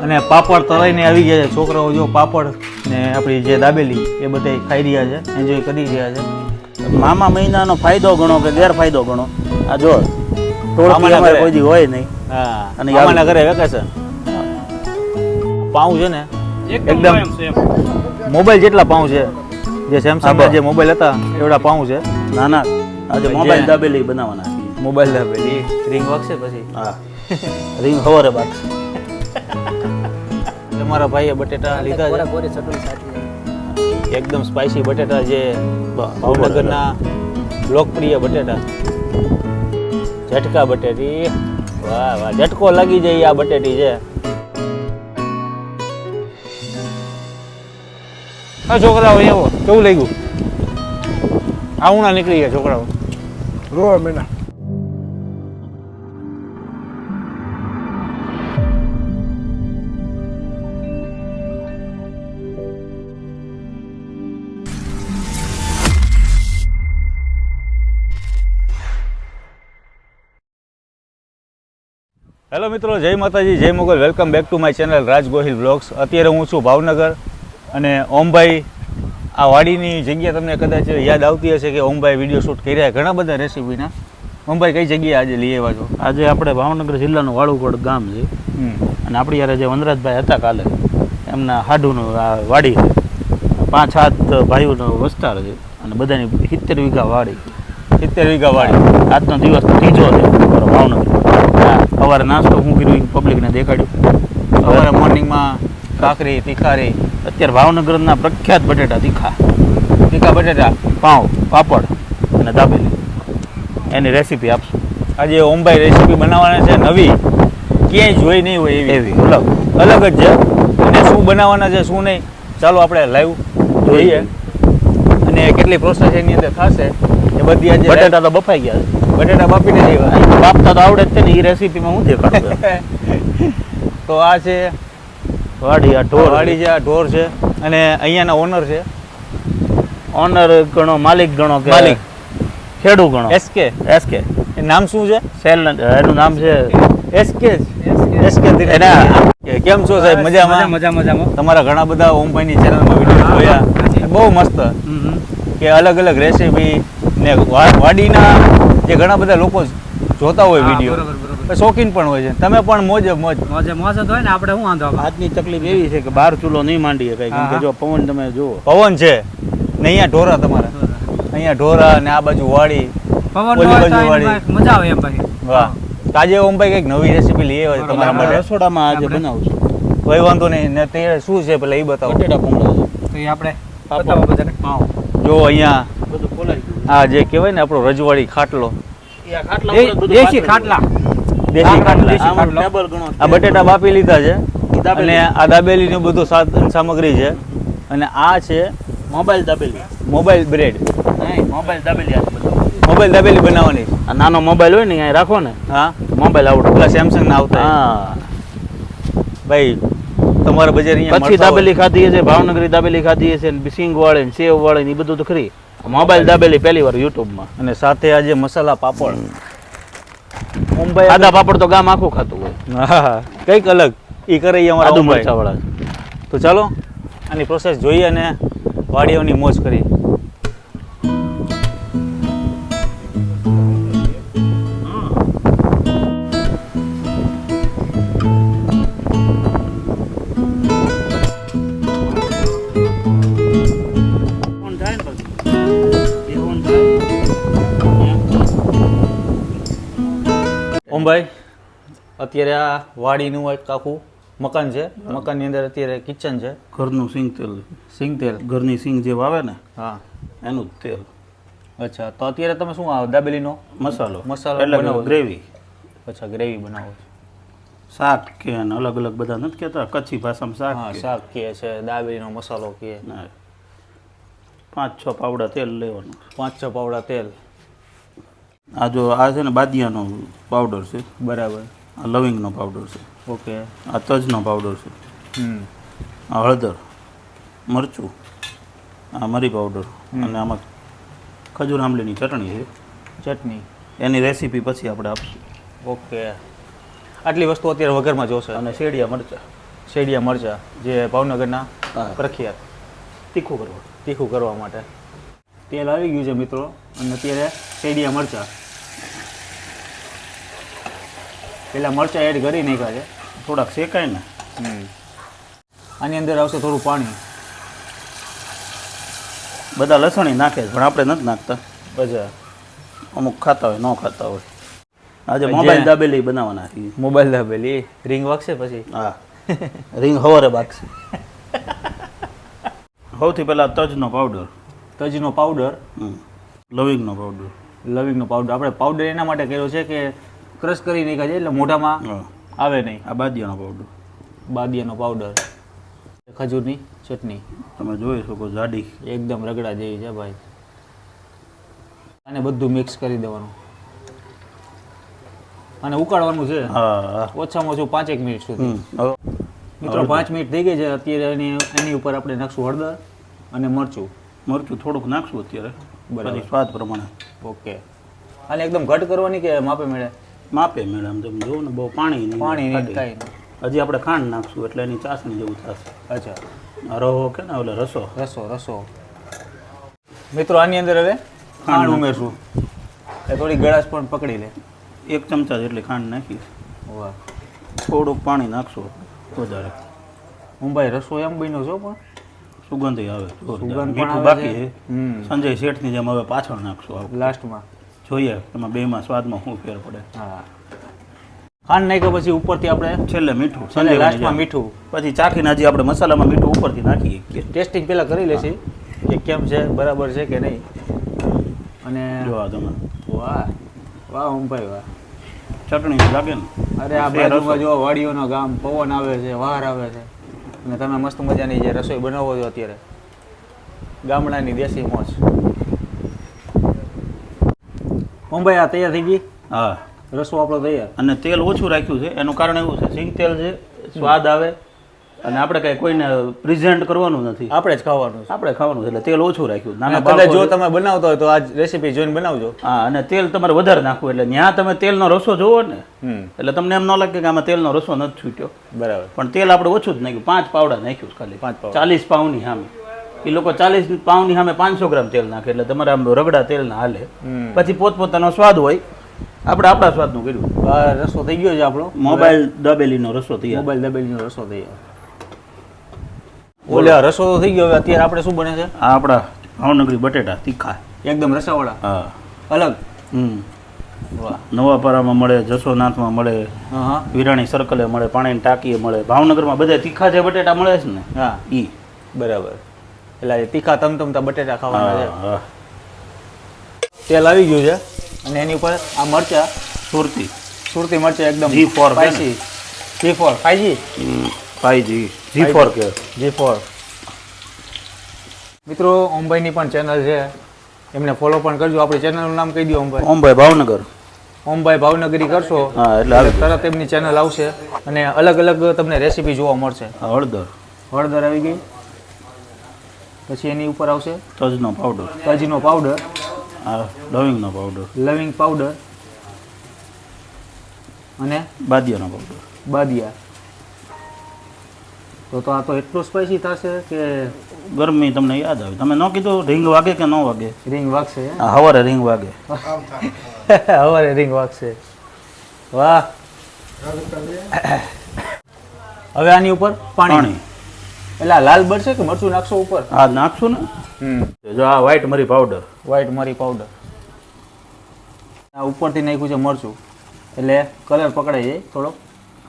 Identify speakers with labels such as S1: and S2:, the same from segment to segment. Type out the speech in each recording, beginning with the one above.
S1: અને પાપડ તળાઈને આવી ગયા છે છોકરાઓ. જો પાપડ ને આપણી જે દાબેલી એ બધા ખાઈ રહ્યા છે, એન્જોય કરી રહ્યા છે.
S2: મામા મહિનાનો ફાયદો ગણો કે ગેરફાયદો ગણો. આ જો ટોળકી કોઈ દી હોય નહીં.
S1: હા, અને મામાના ઘરે વેકેશન. પાઉં છે ને એકદમ મોબાઈલ જેટલા પાઉં છે, જે સેમસંગ જે મોબાઈલ હતા એવડા પાઉં છે.
S2: ના ના, આજે મોબાઈલ દાબેલી બનાવવાના.
S1: મોબાઈલ દાબેલી રિંગ વાગશે પછી.
S2: હા, રિંગ ખબર બાદ.
S1: તમારા ભાઈએ બટેટા લીધા છે, એકદમ સ્પાઈસી બટેટા, જે ભાવનગરના લોકપ્રિય બટેટા, ઝટકા બટેટી. વાહ વાહ, ઝટકો લાગી જાય આ બટેટી છે. હા છોકરાઓ, એવો કેવું લાગ્યું? આવુણા નીકળી ગયા છોકરાઓ.
S3: રોવા મહિના
S1: હેલો મિત્રો, જય માતાજી, જય Mogal. Welcome back to my channel Raj Gohil blogs. અત્યારે હું છું ભાવનગર અને ઓમભાઈ આ વાડીની જગ્યા તમને કદાચ યાદ આવતી હશે કે ઓમભાઈ વિડીયો શૂટ કર્યા ઘણા બધા રેસીપીના. ઓમભાઈ કઈ જગ્યાએ આજે લઈ આવ્યા છો?
S2: આજે આપણે ભાવનગર જિલ્લાનું વાળુકોટ ગામ છે અને આપણી યારે જે વનરાજભાઈ હતા કાલે, એમના હાડુનું આ વાડી છે. 5-7 ભાઈઓનો વિસ્તાર છે અને બધાની 70 વીઘા વાડી.
S1: 70 વીઘા વાડી.
S2: આજનો દિવસ ત્રીજો છે મારો ભાવનગર. સવારે નાસ્તો હું કર્યું પબ્લિકને દેખાડ્યું.
S1: સવારે મોર્નિંગમાં કાકરી, તીખારી.
S2: અત્યારે ભાવનગરના પ્રખ્યાત બટેટા તીખા
S1: બટેટા,
S2: પાઉં, પાપડ અને દાબેલી, એની રેસીપી આપશું.
S1: આજે ઓમભાઈ રેસીપી બનાવવાના છે નવી, ક્યાંય જોઈ નહીં હોય એવી અલગ જ છે. અને શું બનાવવાના છે શું નહીં, ચાલો આપણે લાઈવ જોઈએ અને કેટલી પ્રોસેસ એની અંદર થશે એ બધી. આજે
S2: બટેટા તો બફાઈ ગયા છે,
S1: બટેટા બાફીને દેવા,
S2: બાફતા તો આવડે જ છે ને. એ રેસીપીમાં હું દેખાડું.
S1: તો આ છે
S2: વાડી, આ ઢોર
S1: વાડી છે, આ ઢોર છે અને અહીંયાના ઓનર છે.
S2: ઓનર ગણો, માલિક ગણો કે
S1: માલિક,
S2: ખેડૂ ગણો.
S1: એસકે.
S2: એસકે
S1: એ નામ શું છે?
S2: એનું નામ છે
S1: એસકે. કેમ છો સાહેબ? મજામાં? તમારા ઘણા બધા ઓમભાઈની ચેનલમાં વિડીયો જોયા, બહુ મસ્ત કે અલગ અલગ રેસીપી ને વાડીના જે ઘણા બધા લોકો જોતા હોય વિડીયો, શોખીન પણ હોય છે. તમે પણ મોજ જ હોય ને, આપણે શું વાંધો?
S2: આજની તકલીફ એવી છે કે બહાર ચૂલો નહીં માંડીએ કઈ, કેમ કે જો પવન તમે જુઓ,
S1: પવન છે ને અહીંયા ઢોરા, તમારા અહીંયા ઢોરા ને આ બાજુ વાડી,
S4: મજા આવે એમ ભાઈ.
S1: વાહ. આજે ઓમભાઈ કઈક નવી રેસીપી લઈ આવ્યા છે તમારા માટે.
S2: રસોડામાં આજે બનાવું છું.
S1: કોઈ વાંધો નહીં ને. તે શું છે પેલા એ બતાવો.
S2: બટેટા ભૂંગળા
S4: તો એ આપણે બતાવો બધાને.
S1: જો અહીંયા
S2: બધું ખોલાઈ ગયું.
S1: આ જે કહેવાય ને આપણો રજવાડી ખાટલો,
S4: દેશી ખાટલા.
S1: દેશી ખાટલા.
S2: ટેબલ ગણો.
S1: આ બટેટા બાફી લીધા છે અને આ દાબેલીનું બધું સાધન સામગ્રી છે. અને આ છે
S2: mobile dabeli,
S1: mobile bread.
S2: Mobile dabeli.
S1: Mobile dabeli બનાવવાની.
S2: આ નાનો મોબાઈલ હોય ને અહીંયા રાખો ને,
S1: હા,
S2: મોબાઈલ આવડે.
S1: પેલા સેમસંગ ના આવતા.
S2: હા
S1: ભાઈ તમારા બજાર અહીંયા
S2: કચ્છી દાબેલી ખાધી છે, ભાવનગરી દાબેલી ખાધી છે, સિંગ વાળી ને સેવ વાળી ને એ બધું તો ખરી. મોબાઈલ દાબેલી પહેલી વાર યુટ્યુબમાં.
S1: અને સાથે આજે મસાલા પાપડ. મુંબઈ
S2: આદા પાપડ તો ગામ આખું ખાતું હોય.
S1: હા, કંઈક અલગ એ કરે અમારા
S2: આદુ
S1: મુંબઈ.
S2: મરચા વાળા.
S1: તો ચાલો આની પ્રોસેસ જોઈએ અને વાડીઓની મોજ કરી. ઓમભાઈ, અત્યારે આ વાડીનું એક આખું મકાન છે. મકાનની અંદર અત્યારે કિચન છે.
S2: ઘરનું સિંગ તેલ,
S1: સિંગ તેલ.
S2: ઘરની સિંગ જે વાવે ને
S1: હા,
S2: એનું જ તેલ.
S1: અચ્છા. તો અત્યારે તમે શું આ દાબેલીનો
S2: મસાલો
S1: બનાવો છો?
S2: ગ્રેવી.
S1: અચ્છા, ગ્રેવી બનાવો છો.
S2: શાક કે અલગ અલગ બધા નથી કહેતા કચ્છી ભાષામાં શાક.
S1: હા, શાક કહે છે, દાબેલીનો મસાલો કહે.
S2: 5-6 પાવડા તેલ લેવાનું.
S1: 5-6 પાવડા તેલ.
S2: આ જો આ છે ને બાદિયાનો પાવડર છે,
S1: બરાબર.
S2: આ લવિંગનો પાવડર છે,
S1: ઓકે.
S2: આ તજનો પાવડર છે, આ હળદર, મરચું, આ મરી પાવડર અને આમાં ખજૂર આંબલીની ચટણી છે.
S1: ચટણી
S2: એની રેસીપી પછી આપણે આપશું.
S1: ઓકે. આટલી વસ્તુ અત્યારે વઘારમાં જોશે.
S2: અને શેડિયા મરચાં.
S1: શેડિયા મરચાં જે ભાવનગરના
S2: હા.
S1: પ્રખ્યાત
S2: તીખું કરવા
S1: તીખું કરવા માટે. તેલ આવી ગયું છે મિત્રો અને અત્યારે શેડિયા મરચાં પેલા મરચાં એડ કરી નાખ્યા છે.
S2: થોડાક શેકાય ને
S1: આની અંદર આવશે થોડું પાણી.
S2: બધા લસણી નાખે છે, પણ આપણે નથી નાખતા.
S1: અચ્છા,
S2: અમુક ખાતા હોય ન ખાતા હોય. આજે
S1: જે-
S2: મોબાઈલ દાબેલી બનાવવાના છીએ.
S1: મોબાઈલ દાબેલી રિંગ વાગશે પછી.
S2: હા રીંગ હવારે બાકશે. સૌથી પહેલાં તજનો પાવડર,
S1: તજનો પાવડર,
S2: લવિંગનો પાવડર.
S1: લવિંગનો પાવડર. આપણે પાવડર એના માટે કર્યો છે કે ક્રશ કરી નાખ્યા છે એટલે મોઢામાં
S2: હા,
S1: આવે નહીં.
S2: આ બાદિયાનો પાવડર
S1: બાદિયાનો પાવડર, ખજૂરની ચટણી
S2: તમે જોઈ શકો જાડી.
S1: એકદમ રગડા જેવી છે ભાઈ. અને બધું મિક્સ કરી દેવાનું અને ઉકાળવાનું છે
S2: હા હા.
S1: ઓછામાં ઓછું 5 મિનિટ સુધી.
S2: હવે
S1: મિત્રો 5 મિનિટ થઈ ગઈ છે. અત્યારે એની ઉપર આપણે નાખશું હળદર અને મરચું.
S2: મરચું થોડુંક નાખશું અત્યારે,
S1: બરાબર.
S2: પછી સ્વાદ પ્રમાણે.
S1: ઓકે. અને એકદમ ઘટ કરવાની કે માપે મેળે?
S2: માપે મેડમ, તમે જોવો ને બહુ પાણી નહીં.
S1: પાણી નહીં,
S2: ખાટી.
S1: કાંઈ નહીં.
S2: હજી આપણે ખાંડ નાખશું એટલે એની ચાસણી જેવું થશે.
S1: અચ્છા,
S2: આ રહો કે ને ઓલે રસો.
S1: રસો. મિત્રો આની અંદર હવે ખાંડ ઉમેરશું. એ થોડી ગળાશ પણ પકડી લે.
S2: 1 ચમચા જેટલી ખાંડ નાખી,
S1: વાહ,
S2: થોડુંક પાણી નાખશો વધારે.
S1: હું ભાઈ રસો એમ બન્યો છો પણ
S2: સુગંધ આવે.
S1: સુગંધ
S2: જોરદાર.
S1: પણ
S2: મીઠું
S1: આવે
S2: બાકી
S1: છે.
S2: છે. સંજય શેઠની જેમ હવે પાછળ નાખશું. આવું
S1: લાસ્ટમાં.
S2: જોઈએ એમાં બેમાં સ્વાદમાં શું ફેર પડે.
S1: હા, ખાંડ નાખ્યા પછી ઉપરથી આપણે
S2: છેલ્લે મીઠું,
S1: છેલ્લે
S2: સંજયની
S1: લાસ્ટમાં
S2: જેમ.
S1: મીઠું.
S2: પછી ચાખીને હજી આપણે મસાલામાં મીઠું ઉપરથી નાખીએ.
S1: ટેસ્ટિંગ પહેલાં કરી લેશી કે કેમ છે, બરાબર છે કે નહીં. અને
S2: જો આ તમે
S1: વાહ વાહ ઓમભાઈ વાહ.
S2: ચટણી લાગે ને.
S1: અરે આ
S2: શેર
S1: બાજુમાં
S2: રસો.
S1: જો વાડીઓનો ગામ, પવન આવે છે, વાર આવે છે અને તમે મસ્ત મજાની જે રસોઈ બનાવો છો અત્યારે, ગામડાની દેશી મોજ. ઓમભાઈ આ તૈયાર થઈ ગઈ
S2: હા,
S1: રસો આપણો તૈયાર.
S2: અને તેલ ઓછું રાખ્યું છે એનું કારણ એવું છે, સિંગ તેલ છે, સ્વાદ આવે અને આપણે કઈ કોઈને પ્રેઝન્ટ કરવાનું નથી,
S1: આપણે જ ખાવાનું છે.
S2: આપણે ખાવાનું છે એટલે તેલ ઓછું રાખ્યું.
S1: અને
S2: નાના
S1: કદાચ જો
S2: બાળકો-
S1: તમે બનાવતા હોય તો આ રેસીપી જોઈને બનાવજો.
S2: હા, અને તેલ તમારે વધારે નાખવું એટલે ત્યાં તમે તેલનો રસો જોવો ને એટલે તમને એમ ન લાગે કે આમાં તેલનો રસો નથી છૂટ્યો,
S1: બરાબર.
S2: પણ તેલ આપણે ઓછું જ નાખ્યું. 5 પાવડા નાખ્યું છે ખાલી.
S1: 5 પાવડા.
S2: 40 પાઉની સામે એ લોકો 40 પાઉની સામે 500 ગ્રામ તેલ નાખે એટલે તમારે આમ રગડા તેલ ના હાલે. પછી પોતપોતાનો સ્વાદ હોય, આપણે આપણા સ્વાદનું કર્યું.
S1: આ રસો થઈ ગયો છે આપણો.
S2: મોબાઈલ દાબેલીનો રસો તૈયાર.
S1: મોબાઈલ દબેલીનો રસો તૈયાર. ઓલે આ રસો તો થઈ ગયો. હવે અત્યારે આપણે શું બને છે?
S2: આ આપણા ભાવનગરી બટેટા તીખા.
S1: એકદમ રસાવાળા,
S2: હા.
S1: અલગ.
S2: વાહ. નવાપરામાં મળે, જસોનાથમાં મળે,
S1: હા હા
S2: વિરાણી સર્કલે મળે, પાણીની ટાંકીએ મળે. ભાવનગરમાં બધા તીખા જે બટેટા મળે છે ને
S1: હા,
S2: ઈ.
S1: બરાબર. એટલે આ તીખા તમતમતા બટેટા ખાવાના છે.
S2: હા.
S1: તેલ આવી ગયું છે અને એની ઉપર આ મરચા,
S2: સુરતી
S1: સુરતી મરચા એકદમ
S2: G4 છે ને?
S1: સ્પાઈસી. G4 5G
S2: ભાઈજી G4 કે
S1: G4. મિત્રો ઓમભાઈની પણ ચેનલ છે, એમને ફોલો પણ કરજો. આપણી ચેનલનું નામ કહી દો ઓમભાઈ.
S2: ઓમભાઈ ભાવનગર.
S1: ઓમભાઈ ભાવનગરી કરશો
S2: હા, એટલે આવી ગયું.
S1: તરત એમની ચેનલ આવશે અને અલગ અલગ તમને રેસીપી જોવા મળશે.
S2: આ હળદર,
S1: હળદર આવી ગઈ, પછી એની ઉપર આવશે
S2: તજનો પાવડર,
S1: તજનો પાવડર,
S2: આ લવિંગનો પાવડર,
S1: લવિંગ પાવડર અને
S2: બાદિયાનો પાવડર.
S1: બાદિયા. તો આ તો એટલું સ્પાઈસી થશે કે
S2: ગરમી તમને યાદ આવે. તમે ન કીધું રીંગ વાગે કે ન વાગે?
S1: રીંગ વાગશે.
S2: આ હવારે રીંગ વાગે.
S1: હવારે રીંગ વાગશે. વાહ. હવે આની ઉપર પાણી.
S2: પાણી.
S1: એટલે આ લાલ બળશે કે મરચું નાખશો ઉપર?
S2: આ નાખશું ને. જો આ વ્હાઈટ મરી પાવડર.
S1: વ્હાઈટ મરી પાવડર. આ ઉપરથી નાખ્યું છે મરચું એટલે કલર પકડાઈ જાય, થોડો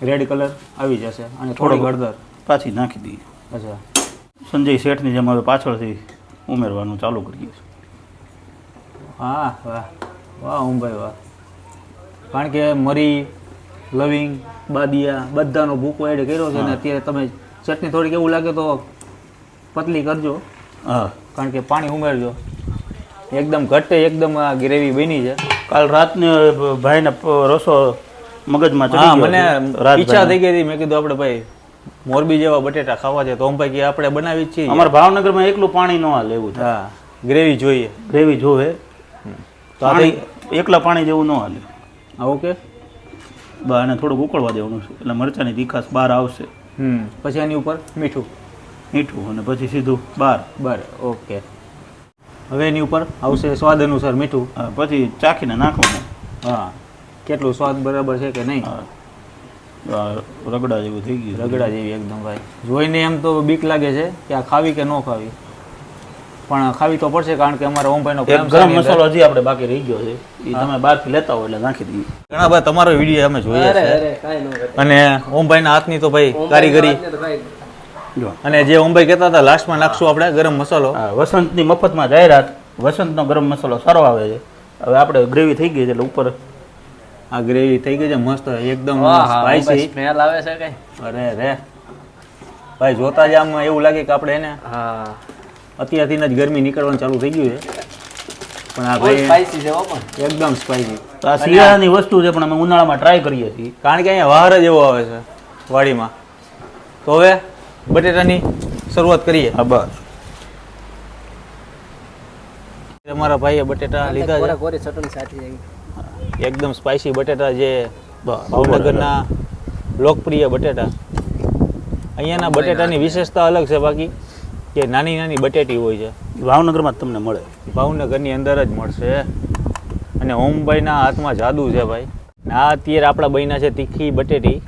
S1: રેડ કલર આવી જશે અને થોડી હળદર
S2: પાછી નાખી દઈએ.
S1: અચ્છા.
S2: સંજય શેઠની જેમ હવે પાછળથી ઉમેરવાનું ચાલુ કરીએ.
S1: હા, વાહ વાહ ઓમભાઈ વાહ. કારણ કે મરી, લવિંગ, બાદિયા બધાનો ભૂકો એડ કર્યો છે અને અત્યારે તમે ચટણી થોડીક એવું લાગે તો પતલી કરજો,
S2: હા.
S1: કારણ કે પાણી ઉમેરજો. એકદમ ઘટ્ટ એકદમ આ ગ્રેવી બની છે.
S2: કાલ રાતને ભાઈને રસો મગજમાં
S1: હા,
S2: ચડી
S1: મને
S2: ગયો.
S1: ઈચ્છા થઈ ગઈ હતી. મેં કીધું આપણે ભાઈ મોરબી જેવા બટેટા ખાવા છે તો ઓમભાઈ કે આપણે બનાવી જ છીએ.
S2: અમારા ભાવનગરમાં એકલું પાણી ન હાલે એવું છે.
S1: હા, ગ્રેવી જોઈએ.
S2: ગ્રેવી જોવે
S1: તો આ
S2: પાણી એકલા પાણી જેવું ન હાલે.
S1: હા, ઓકે.
S2: અને થોડુંક ઉકળવા દેવાનું છે એટલે મરચાંની તીખાશ બહાર આવશે.
S1: પછી એની ઉપર મીઠું
S2: મીઠું અને પછી સીધું બાર.
S1: બરાબર, ઓકે. હવે એની ઉપર આવશે સ્વાદ અનુસાર મીઠું.
S2: પછી ચાખીને નાખવાનું.
S1: હા, કેટલું સ્વાદ બરાબર છે કે નહીં.
S2: રગડા જેવું થઈ ગયું.
S1: રગડા જેવી એકદમ ભાઈ. જોઈને એમ તો બીક લાગે છે કે આ ખાવી કે ન ખાવી, પણ ખાવી તો પડશે કારણ કે અમારા ઓમભાઈનો પ્રેમ
S2: ગરમ મસાલો હજી આપણે બાકી રહી ગયો છે, એ તમે બહારથી લેતા હોય એટલે નાખી દઈએ.
S1: ઘણા બધા તમારો વિડીયો અમે જોયા છે અને ઓમભાઈના હાથની તો ભાઈ કારીગરી. અને જે ઓમભાઈ કહેતા હતા લાસ્ટમાં નાખશું આપણે ગરમ મસાલો.
S2: વસંતની મફતમાં જાહેરાત, વસંતનો ગરમ મસાલો સારો આવે છે. હવે આપણે ગ્રેવી થઈ ગઈ છે એટલે ઉપર
S1: આ ગ્રેવી થઈ ગઈ છે મસ્ત એકદમ સ્પાઈસી
S4: સ્મેલ આવે છે કઈ.
S1: અરે રે ભાઈ, જોતા જ આમ એવું લાગે કે આપણે એને અત્યારથી જ ગરમી નીકળવાનું ચાલુ થઈ ગયું છે. પણ આ ભાઈ
S4: સ્પાઈસી છે પણ
S1: એકદમ સ્પાઈસી.
S2: આ શિયાળાની વસ્તુ છે પણ અમે ઉનાળામાં ટ્રાય કરીએ છીએ
S1: કારણ કે અહીંયા બહાર જ એવો આવે છે વાડીમાં. તો હવે બટેટાની શરૂઆત કરીએ.
S2: હા બસ.
S1: અમારા ભાઈએ બટેટા લીધા છે
S4: કોરી ચટણી સાથે
S1: એકદમ સ્પાઈસી બટેટા, જે ભાવનગરના લોકપ્રિય બટેટા. અહીંયાના બટેટાની વિશેષતા અલગ છે, બાકી કે નાની નાની બટેટી હોય છે.
S2: ભાવનગરમાં જ તમને મળે,
S1: ભાવનગરની અંદર જ મળશે. અને ઓમભાઈના હાથમાં જાદુ છે ભાઈ. આ અત્યારે આપણા બન્યા છે તીખી બટેટી.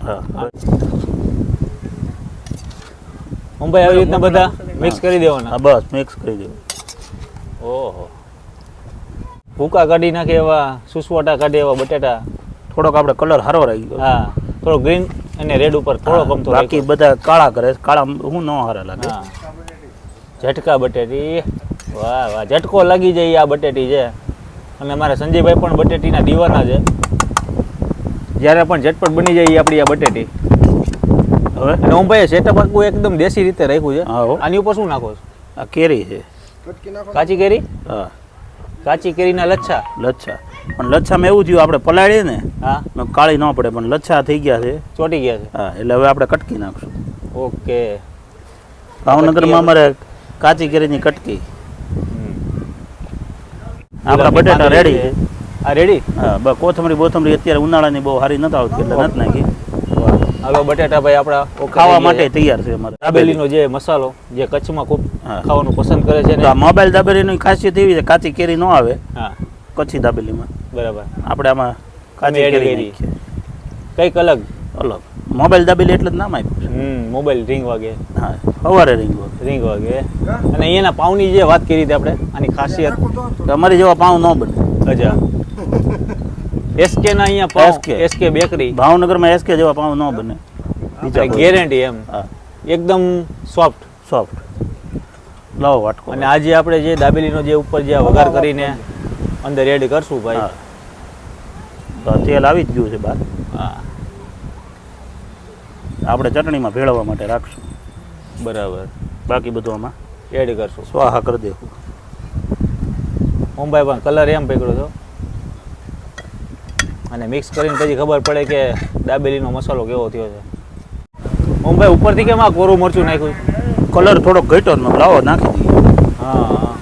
S1: ઓમભાઈ આવી રીતના બધા મિક્સ કરી દેવાના.
S2: હા બસ મિક્સ કરી દેવું.
S1: ઓહો, ભૂકા કાઢી નાખે એવા, સુસવાટા કાઢે એવા બટેટા.
S2: થોડોક આપણે કલર સારો રહી ગયો.
S1: હા, થોડો ગ્રીન અને રેડ ઉપર થોડો કમતો.
S2: બાકી બધા કાળા કરે, કાળા હું ન હારા લાગે.
S1: હા, ઝટકા બટેટી. વાહ વાહ, ઝટકો લાગી જાય આ બટેટી છે. અને મારા સંજયભાઈ પણ બટેટીના દીવાના છે. જ્યારે પણ ઝટપટ બની જાય એ આપણી આ બટેટી. હવે અને ઓમભાઈએ સેટઅપ આખું એકદમ દેશી રીતે રાખ્યું છે. આની ઉપર શું નાખો છો?
S2: આ કેરી છે,
S1: કાચી કેરી.
S2: હા,
S1: કાચી કેરીના લચ્છા.
S2: લચ્છા. પણ લચ્છામાં એવું થયું આપણે પલાળીએ ને,
S1: હા,
S2: કાળી ન પડે, પણ લચ્છા થઈ ગયા છે,
S1: ચોટી ગયા છે.
S2: હા, એટલે હવે આપણે કટકી નાખશું.
S1: ઓકે.
S2: ભાવનગરમાં અમારે કાચી કેરીની કટકી. આપણા બટેટા રેડી છે.
S1: આ રેડી.
S2: હા બસ. કોથમરી અત્યારે ઉનાળાની બહુ સારી નથી આવતી એટલે નથી નાખી.
S1: હાલો બટેટા ભાઈ આપણા
S2: ખાવા માટે તૈયાર છે અમારે.
S1: દાબેલીનો જે મસાલો, જે કચ્છમાં ખૂબ ખાવાનું પસંદ કરે છે ને,
S2: મોબાઈલ દાબેલીની ખાસિયત એવી છે, કાચી કેરી ન આવે.
S1: હા,
S2: કચ્છી દાબેલીમાં.
S1: બરાબર.
S2: આપણે આમાં કાચી કેરી નાખીએ.
S1: કંઈક અલગ.
S2: મોબાઈલ દાબેલી એટલે જ નામ આપ્યું.
S1: મોબાઈલ રિંગ વાગે.
S2: હા, સવારે રિંગ
S1: વાગે. અને અહીંયાના પાઉની જે વાત કરી હતી આપણે, આની ખાસિયત
S2: અમારી જેવા પાઉં ન બને.
S1: અચ્છા. એસકે ના અહીંયા પાઉં, એસકે બેકરી.
S2: ભાવનગરમાં એસકે જેવા પાઉં ન બને.
S1: બીજા ગેરંટી એમ. એકદમ સોફ્ટ.
S2: લાવો વાટકો.
S1: અને આજે આપણે જે દાબેલીનો જે ઉપર જે વઘાર કરીને અંદર એડ કરશું ભાઈ.
S2: તો તેલ આવી જ ગયું છે બહાર.
S1: હા,
S2: આપણે ચટણીમાં ભેળવવા માટે રાખશું.
S1: બરાબર.
S2: બાકી બધું આમાં
S1: એડ કરશું.
S2: સ્વાહા કરી દેવું.
S1: ઓમભાઈ પણ કલર એમ પકડ્યો હતો અને મિક્સ કરીને પછી ખબર પડે કે દાબેલીનો મસાલો કેવો થયો છે. ઓમભાઈ ઉપરથી કેમ આ કોરું મરચું નાખ્યું?
S2: કલર થોડોક ઘટ્યો જ, લાવો નાખી દઈએ.
S1: હા,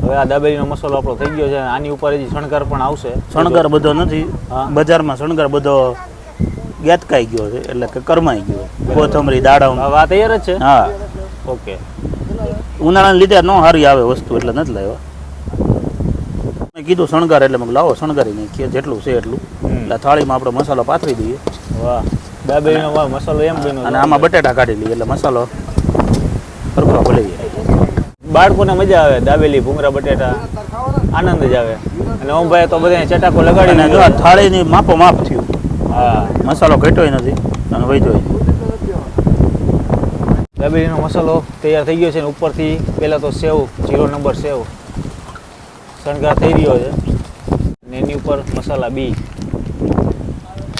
S1: હવે આ દાબેલીનો મસાલો આપણો થઈ ગયો છે. આની ઉપર હજી શણગાર પણ આવશે.
S2: શણગાર બધો નથી, બજારમાં શણગાર બધો ગેતકાઈ ગયો છે, એટલે કે કરમાઈ ગયો. કોથમરી, દાડા.
S1: હવે આ તૈયાર જ છે.
S2: હા,
S1: ઓકે.
S2: ઉનાળાને લીધે ન સારી આવે વસ્તુ એટલે નથી લાવ્યા. મેં કીધું શણગાર એટલે મેં લાવો શણગારી નાખીએ જેટલું છે એટલું. એટલે થાળીમાં આપણે મસાલો પાથરી દઈએ.
S1: વાહ, દાબેલીનો મસાલો એમ બન્યો.
S2: અને આમાં બટેટા કાઢી લઈએ એટલે મસાલો સરખો ભળી જાય.
S1: બાળકોને મજા આવે દાબેલી, ભૂંગળા બટેટા, આનંદ જ આવે. અને ઓમભાઈ તો બધા ચટાકો લગાડીને
S2: જો થાળીની માપો માપ થયું.
S1: હા,
S2: મસાલો ઘટ્યો નથી અને વૈધો.
S1: દાબેલીનો મસાલો તૈયાર થઈ ગયો છે. ઉપરથી પહેલાં તો સેવ, 0 નંબર સેવ શણગાર થઈ રહ્યો છે. અને એની ઉપર મસાલા બી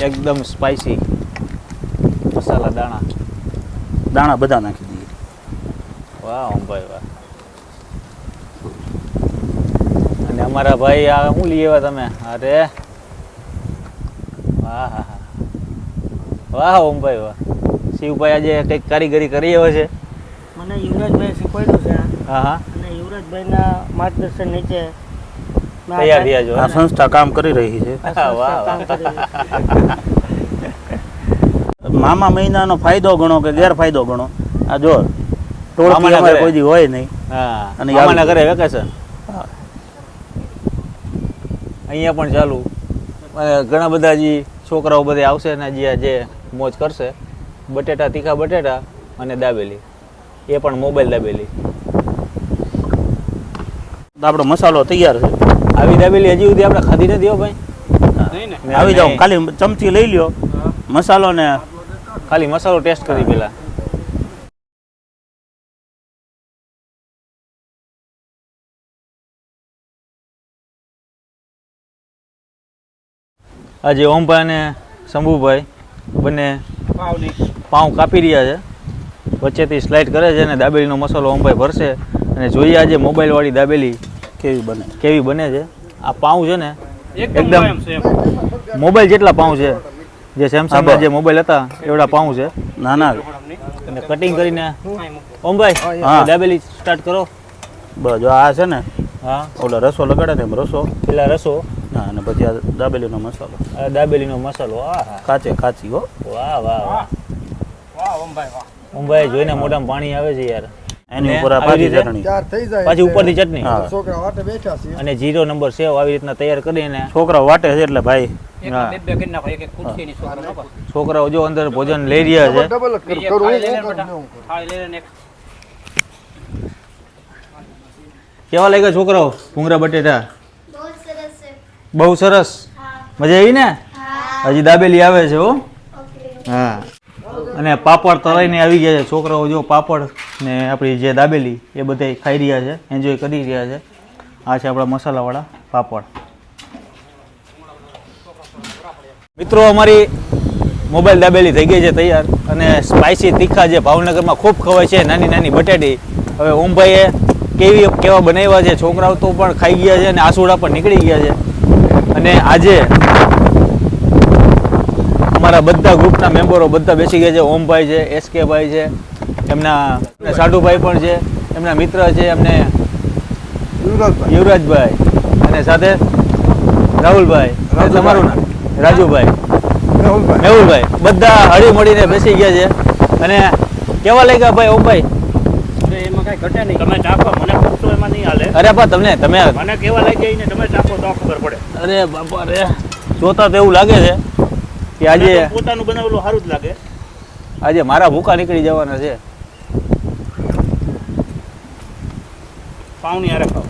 S1: એકદમ સ્પાઈસી મસાલા દાણા
S2: બધા નાખી દઈએ.
S1: વાહ ઓમભાઈ વાહ. અને અમારા ભાઈ આ શું લઈ આવ્યા તમે? અરે વાહ હા વાહ ઓમભાઈ વાહ. શિવભાઈ આજે કંઈક કારીગરી કરી આવ્યો છે.
S3: મને યુવરાજભાઈ શીખવાડ્યું છે.
S1: હા હા.
S3: અને યુવરાજભાઈના માર્ગદર્શન નીચે
S1: તૈયાર થયા છો
S2: આ સંસ્થા કામ કરી રહી છે.
S1: વાહ વાહ
S2: મામા મહિનાનો ફાયદો ગણો કે ગેરફાયદો ગણો. આ જો ટોળકી
S1: મામાના
S2: અમારે
S1: ઘરે.
S2: કોઈ દી હોય નહીં.
S1: હા
S2: અને
S1: મામાના
S2: આવી
S1: ઘરે વેકેશન અહીંયા પણ ચાલુ અને ઘણા બધા હજી છોકરાઓ બધે આવશે ને હજી જે મોજ કરશે. બટેટા તીખા બટેટા અને દાબેલી એ પણ મોબાઈલ દાબેલી.
S2: આપણો મસાલો તૈયાર છે.
S1: આવી દાબેલી હજી સુધી આપણે ખાધી નથી હો ભાઈ.
S2: આવી જાઓ, ખાલી ચમચી લઈ લ્યો મસાલો ને
S1: ખાલી મસાલો ટેસ્ટ કરી પેલા. આજે ઓમભાઈ અને શંભુભાઈ બંને પાઉં કાપી રહ્યા છે. વચ્ચેથી સ્લાઇડ કરે છે અને દાબેલીનો મસાલો ઓમભાઈ ભરશે અને જોઈએ આજે મોબાઈલવાળી દાબેલી કેવી બને છે. આ પાઉં છે ને એકદમ મોબાઈલ જેટલા પાઉં છે. જે સેમસંગના જે મોબાઈલ હતા એવડા પાઉં છે.
S2: નાના
S1: અને કટિંગ કરીને ઓમભાઈ
S2: હા.
S1: દાબેલી સ્ટાર્ટ કરો.
S2: બસ જો આ છે ને
S1: હા
S2: ઓલો રસો લગાડે ને એમ રસો.
S1: પેલા રસો
S2: હા, અને પછી આ દાબેલીનો મસાલો
S1: આ દાબેલીનો મસાલો. હા હા
S2: કાચે કાચી હો.
S1: વાહ વાહ વાહ ઓમભાઈ જોઈને મોઢામાં પાણી આવે છે યાર.
S2: એની
S1: અને
S2: ઉપર આ
S1: આવી
S2: પાછી
S1: રીતે
S2: ચટણી.
S3: ચાર થઈ જાય
S1: પાછી ઉપરથી ચટણી
S2: હા.
S3: છોકરા વાટે બેઠા છે
S1: અને જીરો નંબર સેવ આવી રીતના તૈયાર કરીને
S2: છોકરા વાટે છે એટલે ભાઈ
S1: હા. છોકરાઓ જો અંદર ભોજન લઈ રહ્યા છે.
S3: ડબલ જ કરું
S1: કેવા લાગ્યા છોકરાઓ ભૂંગળા બટેટા?
S5: बहुत सरस है।
S1: બહુ સરસ.
S5: हाँ
S1: મજા આવી ને?
S5: हाँ
S1: હજી દાબેલી આવે છે હો.
S5: ओके।
S1: હા અને પાપડ તળાઈને આવી ગયા છે છોકરાઓ. જો પાપડ ને આપણી જે દાબેલી એ બધા ખાઈ રહ્યા છે, એન્જોય કરી રહ્યા છે. આ છે આપણા મસાલાવાળા પાપડ. મિત્રો અમારી મોબાઈલ દાબેલી થઈ ગઈ છે તૈયાર અને સ્પાઇસી તીખા જે ભાવનગરમાં ખૂબ ખવાય છે નાની નાની બટેટી. હવે ઓમભાઈએ કેવા બનાવ્યા છે. છોકરાઓ તો પણ ખાઈ ગયા છે અને આસુડા પણ નીકળી ગયા છે. અને આજે અમારા બધા ગ્રુપના મેમ્બરો બધા બેસી ગયા છે. ઓમભાઈ છે, એસકે ભાઈ છે, એમના સાઢુભાઈ પણ છે, એમના મિત્ર છે એમને યુવરાજભાઈ અને સાથે રાહુલભાઈ, તમારું નામ રાજુભાઈ, મેહુલભાઈ, બધા હળી મળીને બેસી ગયા છે. અને કેવા લાગ્યા ભાઈ ઓમભાઈ?
S2: તમે ચાખો, મને પૂછો એમાં નહીં હાલે.
S1: અરે બા તમે
S2: મને કેવા લાગ્યા એને તમે ચાખો તો ખબર પડે.
S1: અરે બાપા રે જોતા તો એવું લાગે છે કે આજે
S2: મને તો પોતાનું બનાવેલું સારું જ લાગે.
S1: આજે મારા ભૂકા નીકળી જવાના છે.
S2: પાઉં ની હારે ખાઓ.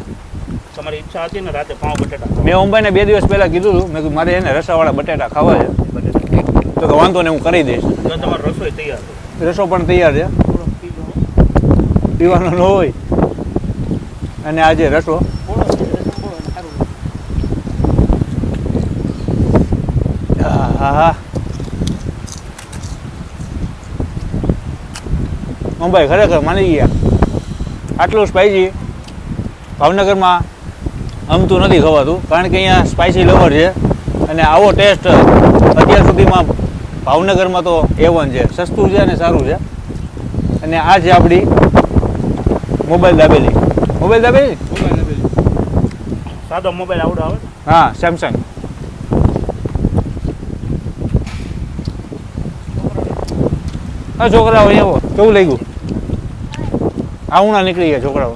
S2: તમારી ઈચ્છા હતી ને રાતે પાઉં બટેટા
S1: મેં ઓમભાઈને 2 દિવસ પહેલા કીધું હતું, મેં કીધું મારે એને રસાવાળા બટેટા ખાવા છે. તો કે વાંધો નહીં હું કરી દઈશ.
S2: જો તમારો રસોઈ તૈયાર છે.
S1: રસો પણ તૈયાર છે, પીવાનો ન હોય. અને આજે રસો હા હા ઓમભાઈ ખરેખર માની ગયા. આટલું સ્પાઇસી ભાવનગરમાં અમતું નથી ખવાતું, કારણ કે અહીંયા સ્પાઇસી લવર છે. અને આવો ટેસ્ટ અત્યાર સુધીમાં ભાવનગરમાં તો A1 છે. સસ્તું છે અને સારું છે. અને આ છે આપણી મોબાઈલ દાબેલી. મોબાઈલ દાબેલી
S2: સાદો મોબાઈલ આવડો આવે.
S1: હા સેમસંગ. હા છોકરાઓ એવો કેવું લાગ્યું? આવુણા નીકળી ગયા છોકરાઓ.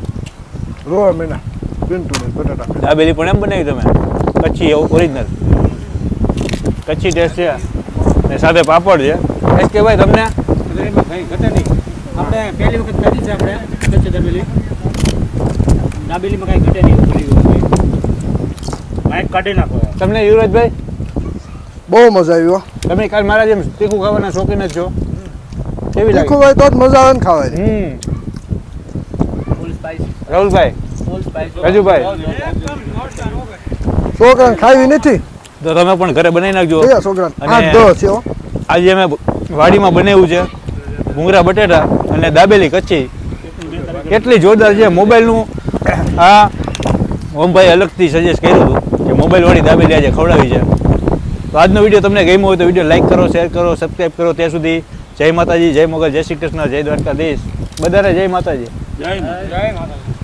S3: રોવા મેના પિન્ટુ ને બટાટા
S1: દાબેલી પણ એમ બનાવી તમે કચ્છી ઓરિજિનલ કચ્છી ટેસ્ટ છે અને સાથે પાપડ છે. એસ કે ભાઈ તમને
S4: આપણે પહેલી વખત ખાધી છે આપણે કચ્છી દાબેલી. દાબેલીમાં કાંઈ ઘટે નહીં.
S2: માઇક કાઢી નાખો.
S1: તમને યુવરાજભાઈ
S3: બહુ મજા આવી હો.
S1: તમે કાલ મારા જેમ તીખું ખાવાના શોખીન જ છો. કેવી
S3: તીખું
S1: લાગે?
S3: હોય તો જ મજા આવે ને ખાવાની.
S4: ફૂલ સ્પાઈસી.
S1: રાહુલભાઈ,
S4: ફૂલ સ્પાઈસી.
S1: રાજુભાઈ,
S3: છોકરાને ખાવી નથી.
S1: તો તમે પણ ઘરે બનાવી નાખજો.
S3: કયા છોકરાને?
S1: અને
S3: 8-10 છે હો.
S1: આજે અમે વાડીમાં બનાવ્યું છે ભૂંગળા બટેટા અને દાબેલી કચ્છી. કેટલી જોરદાર છે. મોબાઈલનું આ ઓમભાઈ અલગથી સજેસ્ટ કર્યું હતું કે મોબાઈલવાળી દાબેલી આજે ખવડાવી છે. તો આજનો વિડીયો તમને ગમ્યો હોય તો વિડીયો લાઈક કરો, શેર કરો, સબસ્ક્રાઈબ કરો. ત્યાં સુધી જય માતાજી, જય મોગલ, જય શ્રી કૃષ્ણ, જય દ્વારકાધીશ. બધાને જય માતાજી.
S2: જય માતાજી.